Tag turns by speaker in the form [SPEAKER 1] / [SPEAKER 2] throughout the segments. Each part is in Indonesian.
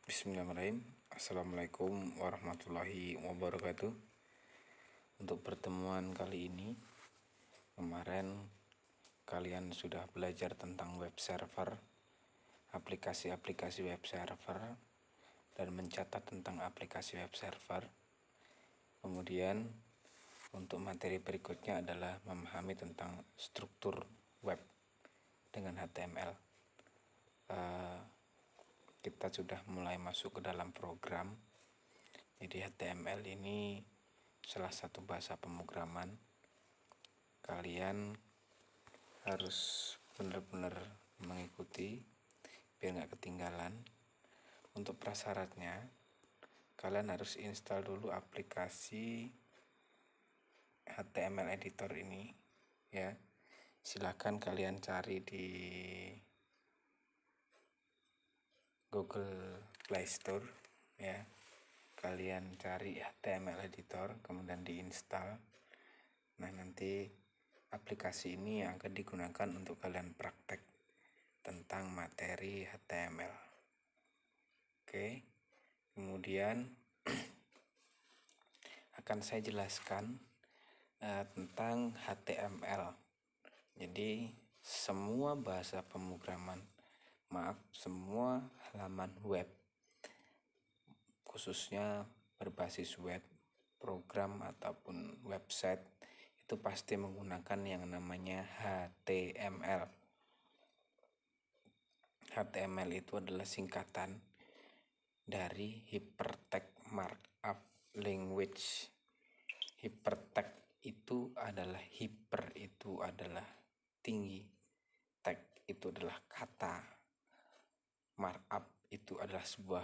[SPEAKER 1] Bismillahirrahmanirrahim. Assalamualaikum warahmatullahi wabarakatuh. Untuk pertemuan kali ini, kemarin kalian sudah belajar tentang web server, aplikasi-aplikasi web server, dan mencatat tentang aplikasi web server. Kemudian untuk materi berikutnya adalah memahami tentang struktur web dengan HTML. Kita sudah mulai masuk ke dalam program. Jadi HTML ini salah satu bahasa pemrograman. Kalian harus benar-benar mengikuti biar nggak ketinggalan. Untuk prasyaratnya, kalian harus install dulu aplikasi HTML editor ini, ya. Silahkan kalian cari di Google Play Store, ya. Kalian cari HTML editor, kemudian diinstal. Nah, nanti aplikasi ini yang akan digunakan untuk kalian praktek tentang materi HTML. Oke. Kemudian akan saya jelaskan tentang HTML. Jadi semua bahasa pemrograman, semua halaman web, khususnya berbasis web, program ataupun website, itu pasti menggunakan yang namanya HTML. HTML itu adalah singkatan dari Hypertext Markup Language. Hypertext itu adalah hyper, itu adalah tinggi, text itu adalah kata, markup itu adalah sebuah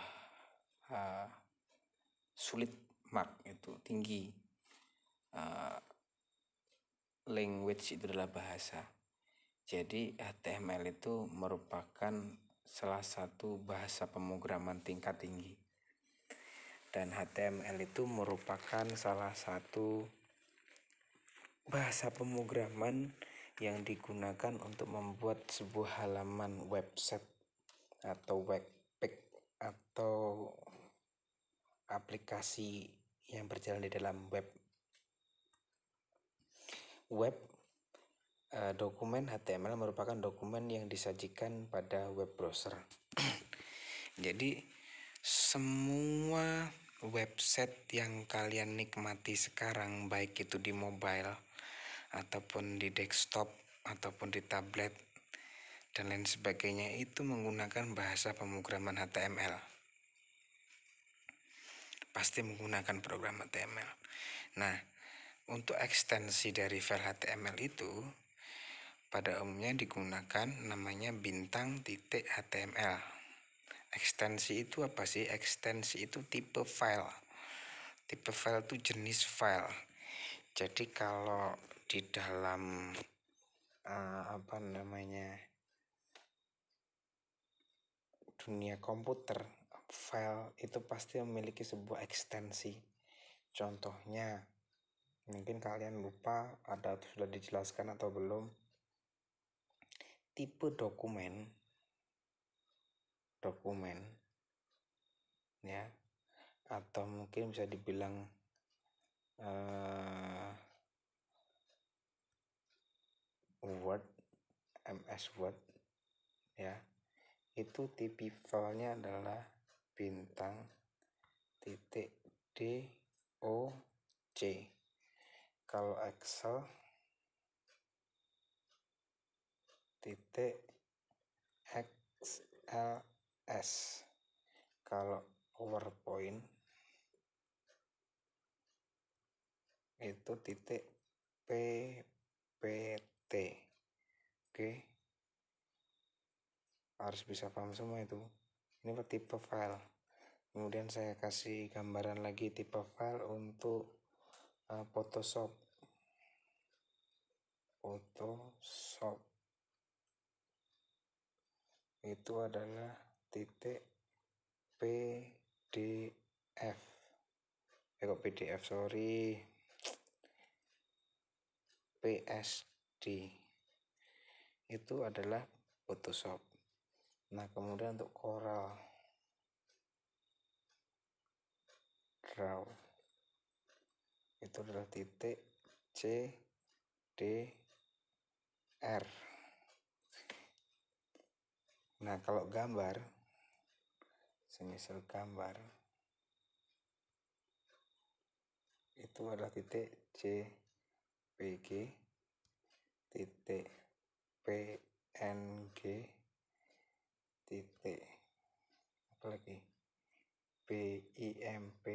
[SPEAKER 1] sulit, mark itu tinggi, language itu adalah bahasa. Jadi HTML itu merupakan salah satu bahasa pemrograman tingkat tinggi. Dan HTML itu merupakan salah satu bahasa pemrograman yang digunakan untuk membuat sebuah halaman website atau webpage atau aplikasi yang berjalan di dalam web. Dokumen HTML merupakan dokumen yang disajikan pada web browser. Jadi semua website yang kalian nikmati sekarang, baik itu di mobile ataupun di desktop ataupun di tablet dan lain sebagainya, itu menggunakan bahasa pemrograman HTML. Pasti menggunakan program HTML. Nah, untuk ekstensi dari file HTML itu pada umumnya digunakan namanya bintang.html. Ekstensi itu apa sih? Ekstensi itu tipe file. Tipe file itu jenis file. Jadi kalau di dalam dunia komputer, file itu pasti memiliki sebuah ekstensi. Contohnya, mungkin kalian lupa ada sudah dijelaskan atau belum. Tipe dokumen ya, atau mungkin bisa dibilang Word, MS Word, ya, itu tipe filenya adalah bintang.doc. Kalau Excel .xls. Kalau PowerPoint itu .ppt. Oke, harus bisa paham semua itu. Ini tipe file. Kemudian saya kasih gambaran lagi tipe file untuk Photoshop. Itu adalah .pdf. PSD. Itu adalah Photoshop. Nah, kemudian untuk Corel draw. Itu adalah titik C D R. Nah, kalau gambar, semisal gambar itu adalah titik C P G, titik P N G, titik apa lagi, P I M P,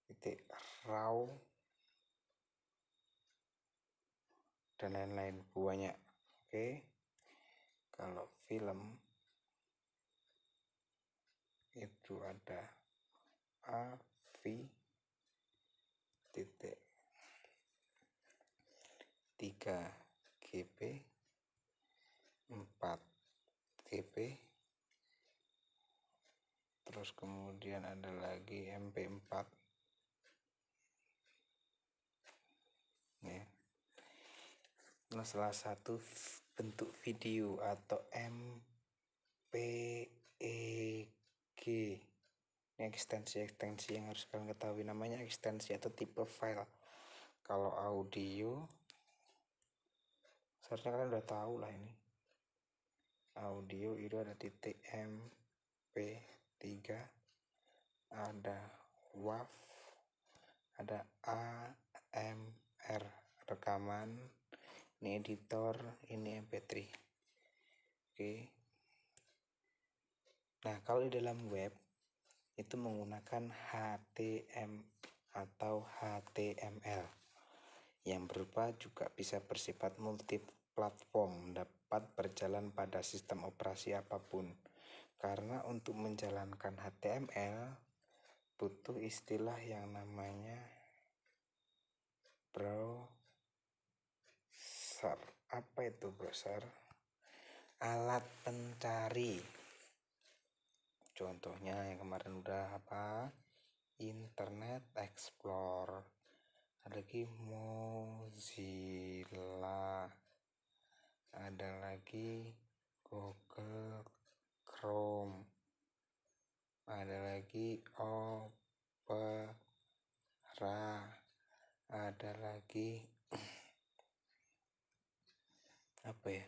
[SPEAKER 1] titik raw, dan lain-lain banyak. Oke, kalau film itu ada A V titik 3 GP, 4 GP, terus kemudian ada lagi MP4 ya. Nah, salah satu bentuk video atau MPEG, ini ekstensi yang harus kalian ketahui, namanya ekstensi atau tipe file. Kalau audio seharusnya kalian udah tahu lah, ini audio itu ada titik MP3, ada WAV, ada AMR rekaman, ini editor, ini MP3. Oke. Nah, kalau di dalam web itu menggunakan HTML atau HTML yang berupa juga bisa bersifat multiplatform, dapat berjalan pada sistem operasi apapun. Karena untuk menjalankan HTML butuh istilah yang namanya browser. Apa itu browser? Alat pencari. Contohnya yang kemarin udah apa? Internet Explorer. Ada lagi Mozilla. Ada lagi Google Chrome. Ada lagi Opera. Ada lagi apa ya?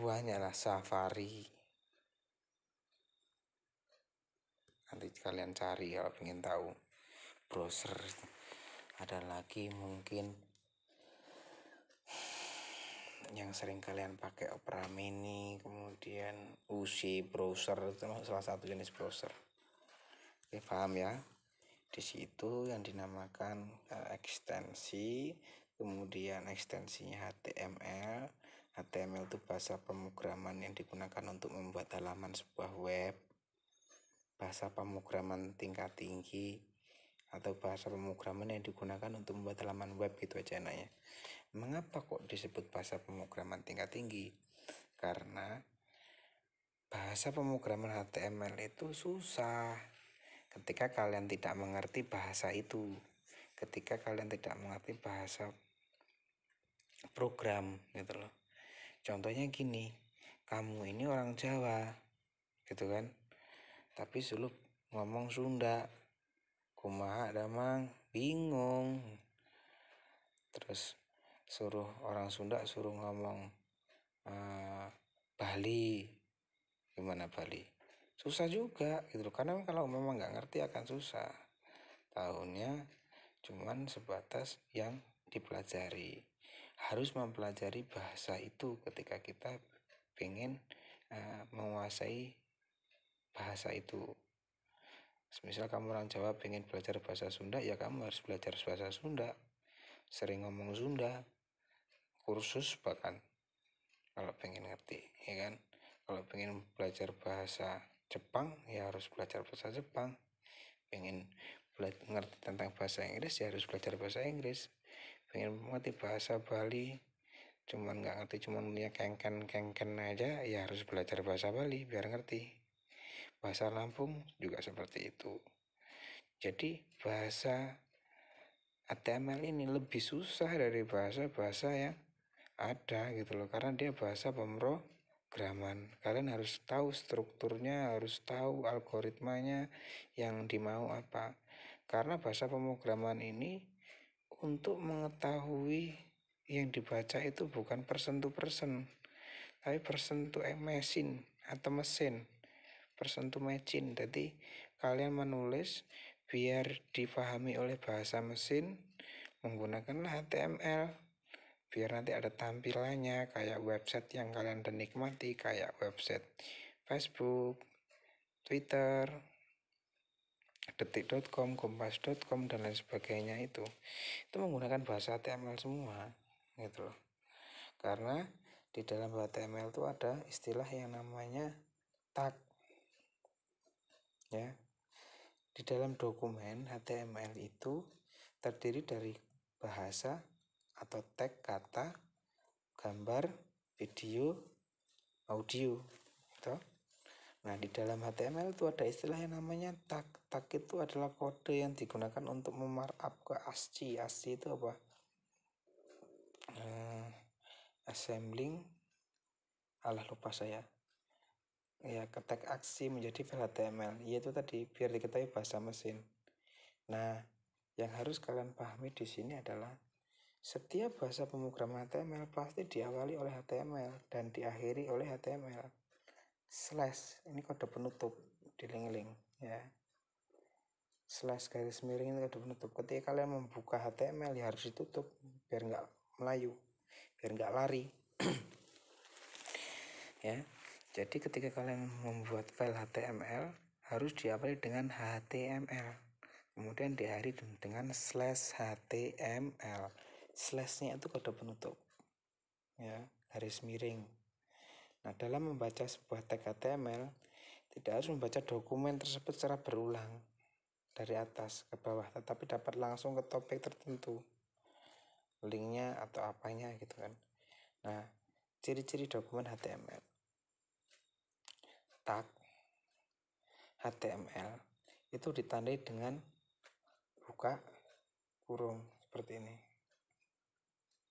[SPEAKER 1] Banyak lah, Safari. Nanti kalian cari kalau ingin tahu browser. Ada lagi mungkin yang sering kalian pakai Opera Mini, kemudian UC browser, itu salah satu jenis browser. Oke, paham ya? Di situ yang dinamakan ekstensi, kemudian ekstensinya HTML. HTML itu bahasa pemrograman yang digunakan untuk membuat halaman sebuah web. Bahasa pemrograman tingkat tinggi atau bahasa pemrograman yang digunakan untuk membuat halaman web, gitu aja enaknya. Mengapa kok disebut bahasa pemrograman tingkat tinggi? Karena bahasa pemrograman HTML itu susah. Ketika kalian tidak mengerti bahasa itu, ketika kalian tidak mengerti bahasa program, gitu loh. Contohnya gini, kamu ini orang Jawa, gitu kan, tapi suruh ngomong Sunda, kumaha damang, bingung. Terus suruh orang Sunda suruh ngomong Bali, gimana Bali, susah juga gitu, karena kalau memang nggak ngerti akan susah. Tahunnya cuman sebatas yang dipelajari. Harus mempelajari bahasa itu ketika kita pengen menguasai bahasa itu. Misal kamu orang Jawa pengen belajar bahasa Sunda, ya kamu harus belajar bahasa Sunda, sering ngomong Sunda, kursus bahkan kalau pengen ngerti, ya kan. Kalau pengen belajar bahasa Jepang, ya harus belajar bahasa Jepang. Pengen ngerti tentang bahasa Inggris, ya harus belajar bahasa Inggris. Pengen ngerti bahasa Bali, cuman nggak ngerti, cuman punya kengken aja, ya harus belajar bahasa Bali biar ngerti. Bahasa Lampung juga seperti itu. Jadi bahasa HTML ini lebih susah dari bahasa-bahasa yang ada, gitu loh, karena dia bahasa pemrograman. pemrograman. Kalian harus tahu strukturnya, harus tahu algoritmanya yang dimau apa. Karena bahasa pemrograman ini untuk mengetahui yang dibaca itu bukan person to person, tapi person to machine atau mesin, person to machine. Jadi kalian menulis biar dipahami oleh bahasa mesin menggunakanlah HTML, biar nanti ada tampilannya kayak website yang kalian nikmati, kayak website Facebook, Twitter, detik.com, kompas.com, dan lain sebagainya. Itu menggunakan bahasa HTML semua gitu loh. Karena di dalam HTML itu ada istilah yang namanya tag ya. Di dalam dokumen HTML itu terdiri dari bahasa atau tag kata, gambar, video, audio gitu. Nah, di dalam HTML itu ada istilah yang namanya tag. Tag itu adalah kode yang digunakan untuk memarkup ke ASCII. ASCII itu apa? Assembling, lupa saya. Ya, tag ASCII menjadi file HTML. Yaitu tadi biar diketahui bahasa mesin. Nah, yang harus kalian pahami di sini adalah setiap bahasa pemrograman HTML pasti diawali oleh HTML dan diakhiri oleh HTML. Slash, ini kode penutup di link ya. Slash garis miring ini kode penutup. Ketika kalian membuka HTML ya harus ditutup biar nggak melayu, biar nggak lari. Ya, jadi ketika kalian membuat file HTML harus diawali dengan HTML, kemudian diakhiri dengan slash HTML. Slashnya itu kode penutup ya, garis miring. Nah, dalam membaca sebuah tag HTML tidak harus membaca dokumen tersebut secara berulang dari atas ke bawah, tetapi dapat langsung ke topik tertentu, linknya atau apanya gitu kan. Nah, ciri-ciri dokumen HTML. Tag HTML itu ditandai dengan buka kurung seperti ini,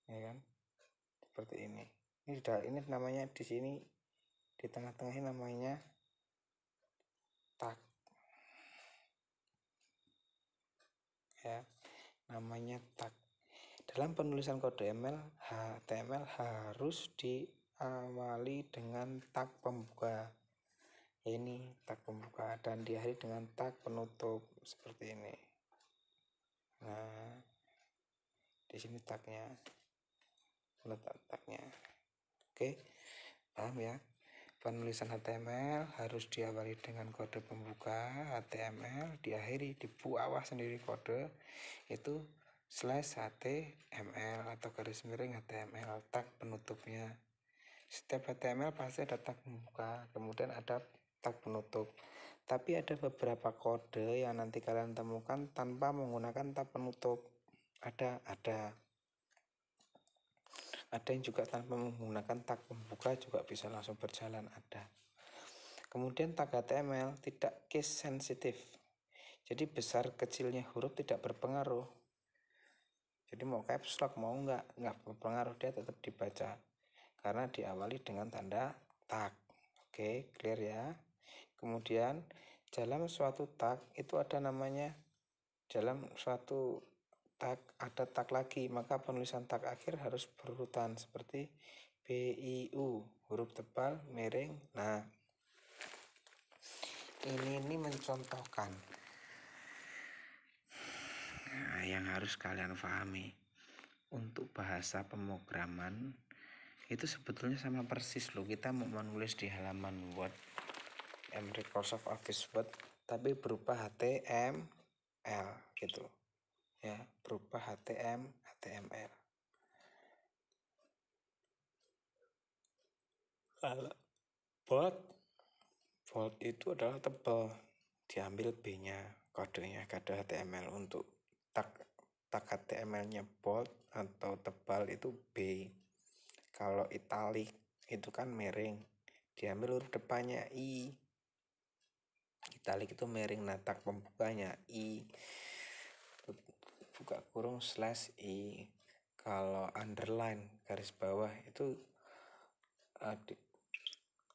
[SPEAKER 1] ya kan? Seperti ini. Ini namanya di sini di tengah-tengah ini namanya tag, ya, namanya tag. Dalam penulisan kode HTML harus diawali dengan tag pembuka. Ini tag pembuka dan diakhiri dengan tag penutup seperti ini. Nah, di sini tagnya, letak tagnya. Oke, paham ya? Penulisan HTML harus diawali dengan kode pembuka HTML, diakhiri di bawah sendiri kode itu slash HTML atau garis miring HTML, tag penutupnya. Setiap HTML pasti ada tag pembuka, kemudian ada tag penutup. Tapi ada beberapa kode yang nanti kalian temukan tanpa menggunakan tag penutup. Ada yang juga tanpa menggunakan tag pembuka juga bisa langsung berjalan, ada. Kemudian tag HTML tidak case sensitif. Jadi besar kecilnya huruf tidak berpengaruh. Jadi mau caps lock mau nggak berpengaruh, dia tetap dibaca karena diawali dengan tanda tag. Oke, clear ya. Kemudian dalam suatu tag itu ada namanya, dalam suatu tag ada tag lagi, maka penulisan tag akhir harus berurutan seperti BIU, huruf tebal miring. Nah, ini mencontohkan yang harus kalian pahami. Untuk bahasa pemrograman itu sebetulnya sama persis loh, kita mau menulis di halaman Word, Microsoft Office Word, tapi berupa HTML gitu ya, berupa HTML. Kalau bold itu adalah tebal, diambil B-nya, kodenya kode HTML. Untuk tag HTML-nya bold atau tebal itu B. Kalau italic itu kan miring, diambil huruf depannya I. Italic itu miring, nah tag pembukanya I, buka kurung slash I. Kalau underline garis bawah itu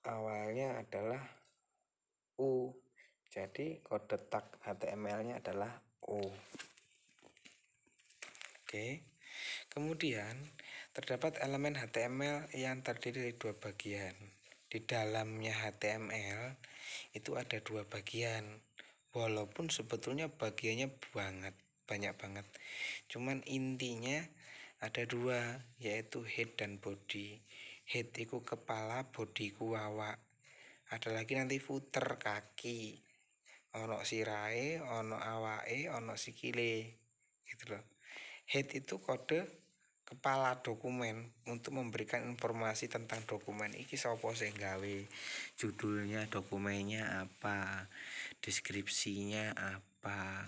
[SPEAKER 1] awalnya adalah U. Jadi kode tag HTML-nya adalah U. Oke. Kemudian terdapat elemen HTML yang terdiri dari dua bagian. Di dalamnya HTML itu ada dua bagian. Walaupun sebetulnya bagiannya banyak banget. Cuman intinya ada dua, yaitu head dan body. Head itu kepala, body ku awak. Ada lagi nanti footer kaki. Ono sirahe, ono awake, ono sikile. Gitu loh. Head itu kode kepala dokumen untuk memberikan informasi tentang dokumen iki sapa sing gawe, judulnya dokumennya apa, deskripsinya apa,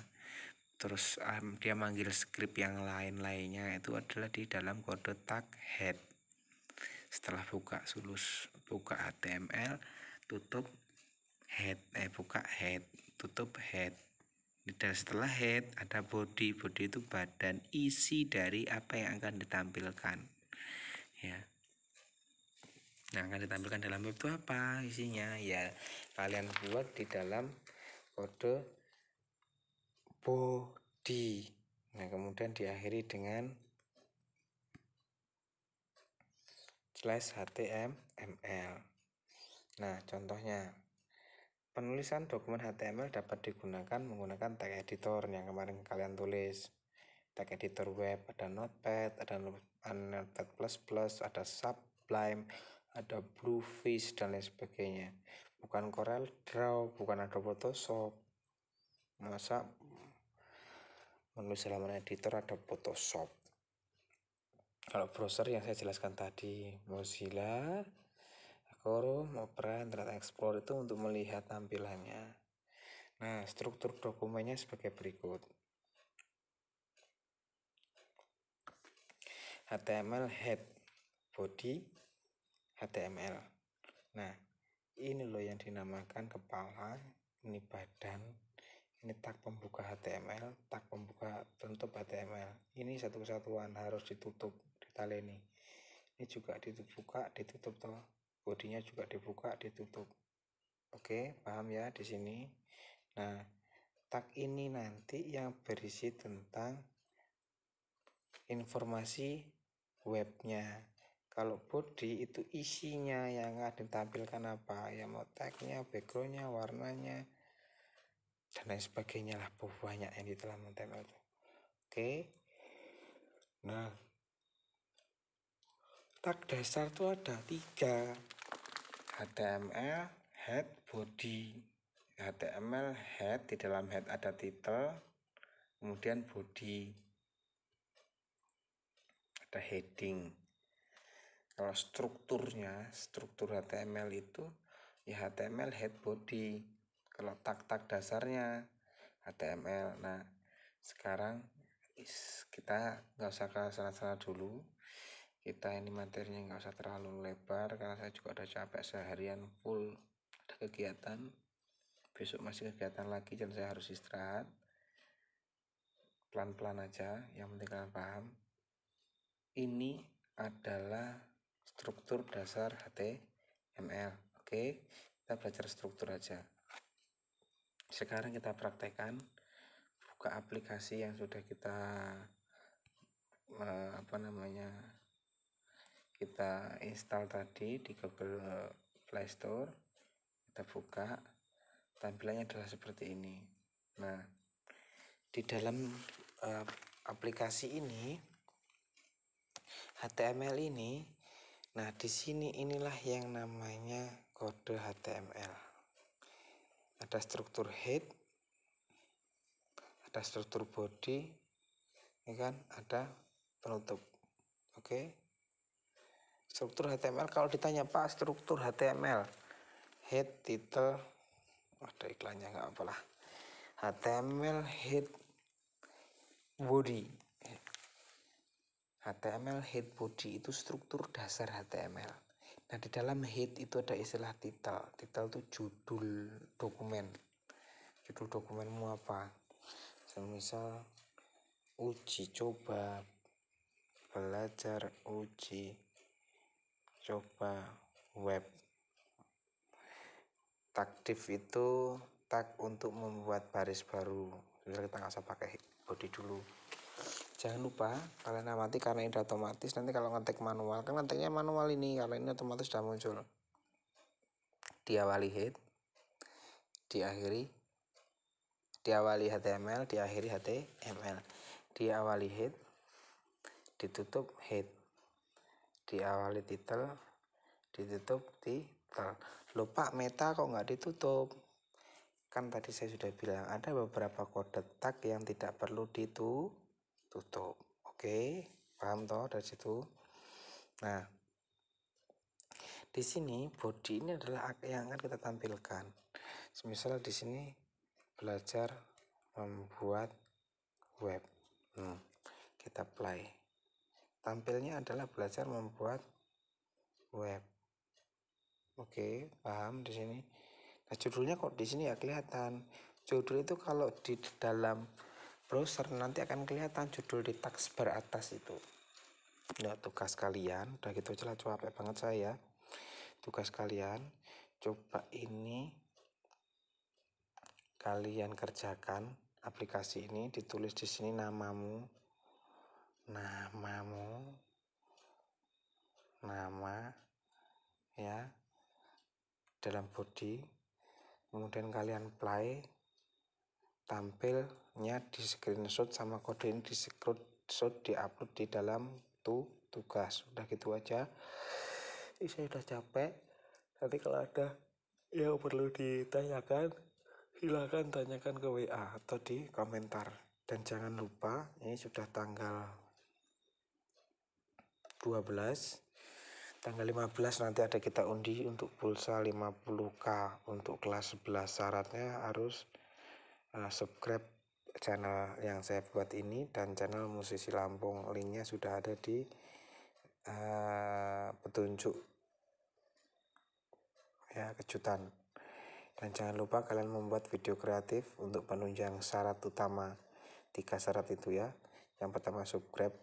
[SPEAKER 1] terus dia manggil script yang lainnya itu adalah di dalam kode tag head. Setelah buka HTML, tutup head, buka head, tutup head. Dan setelah head ada body itu badan, isi dari apa yang akan ditampilkan, ya. Nah, akan ditampilkan dalam web itu apa isinya, ya kalian buat di dalam kode body. Nah, kemudian diakhiri dengan /html. Nah, contohnya penulisan dokumen HTML dapat digunakan menggunakan tag editor yang kemarin kalian tulis. Tag editor web, ada Notepad, ada Notepad++, ada Sublime, ada Bluefish, dan lain sebagainya. Bukan Corel Draw, bukan ada Photoshop. Masa menulis halaman editor ada Photoshop? Kalau browser yang saya jelaskan tadi, Mozilla, Chrome, Opera, Internet Explorer itu untuk melihat tampilannya. Nah, struktur dokumennya sebagai berikut. HTML head, body, HTML. Nah, ini loh yang dinamakan kepala, ini badan, ini tag pembuka HTML, tag pembuka penutup HTML. Ini satu kesatuan, harus ditutup, ditaleni. Ini juga dibuka, ditutup toh. Bodinya juga dibuka, ditutup. Oke, paham ya di sini? Nah, tag ini nanti yang berisi tentang informasi webnya. Kalau body itu isinya yang akan ditampilkan apa, ya mau tagnya, backgroundnya, warnanya, dan lain sebagainya lah, banyak yang di dalam HTML itu. Oke. Nah, tag dasar itu ada 3, HTML, head, body. HTML head, di dalam head ada title, kemudian body, ada heading. Kalau struktur HTML itu ya HTML head body. Kalau tag-tag dasarnya HTML. Nah, sekarang kita nggak usah ke sana-sana dulu. Kita ini materinya nggak usah terlalu lebar karena saya juga udah capek seharian full ada kegiatan. Besok masih kegiatan lagi dan saya harus istirahat. Pelan-pelan aja, yang penting kalian paham. Ini adalah struktur dasar HTML. Oke, kita belajar struktur aja. Sekarang kita praktekkan. Buka aplikasi yang sudah kita kita install tadi di Google Play Store. Kita buka, tampilannya adalah seperti ini. Nah, di dalam aplikasi ini HTML ini, nah di sini inilah yang namanya kode HTML. Ada struktur head, ada struktur body, ini kan ada penutup. Oke. Struktur HTML, kalau ditanya Pak struktur HTML, head, title, ada iklannya nggak apalah. HTML head, body. HTML head body itu struktur dasar HTML. Nah, di dalam head itu ada istilah title. Title itu judul dokumen. Judul dokumenmu apa? Misal uji coba, belajar uji coba web. Tag div itu tag untuk membuat baris baru. Jadi kita nggak usah pakai body dulu. Jangan lupa kalian amati karena ini otomatis. Nanti kalau ngetik manual, kan ngetiknya manual ini, kalau ini otomatis sudah muncul. Diawali head, diawali HTML, diakhiri HTML. Diawali head, ditutup head. Diawali title, ditutup title. Lupa meta kok nggak ditutup? Kan tadi saya sudah bilang ada beberapa kode tag yang tidak perlu ditutup. Oke, paham toh dari situ? Nah, di sini body ini adalah yang akan kita tampilkan. Misal di sini belajar membuat web. Kita play. Tampilnya adalah belajar membuat web. Oke, paham di sini. Nah, judulnya kok di sini ya kelihatan. Judul itu kalau di dalam browser nanti akan kelihatan judul di taskbar atas itu. Nah, tugas kalian, udah gitu aja lah, capek banget saya. Tugas kalian, coba ini kalian kerjakan aplikasi ini, ditulis di sini nama ya dalam body, kemudian kalian play, tampilnya di screenshot sama kode ini di screenshot, diupload di dalam tugas. Udah gitu aja. Saya udah capek. Nanti kalau ada yang perlu ditanyakan, silakan tanyakan ke WA atau di komentar. Dan jangan lupa, ini sudah tanggal 12, tanggal 15 nanti ada kita undi untuk pulsa 50k untuk kelas 11. Syaratnya harus subscribe channel yang saya buat ini dan channel Musisi Lampung. Linknya sudah ada di petunjuk ya, kejutan. Dan jangan lupa kalian membuat video kreatif untuk penunjang syarat utama. 3 syarat itu ya. Yang pertama subscribe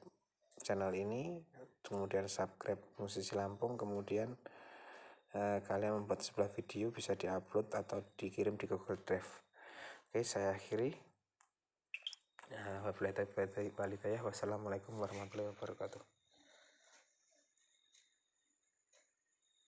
[SPEAKER 1] channel ini, kemudian subscribe Musisi Lampung, kemudian kalian membuat sebuah video bisa diupload atau dikirim di Google Drive. Oke, saya akhiri. Wassalamualaikum warahmatullahi wabarakatuh.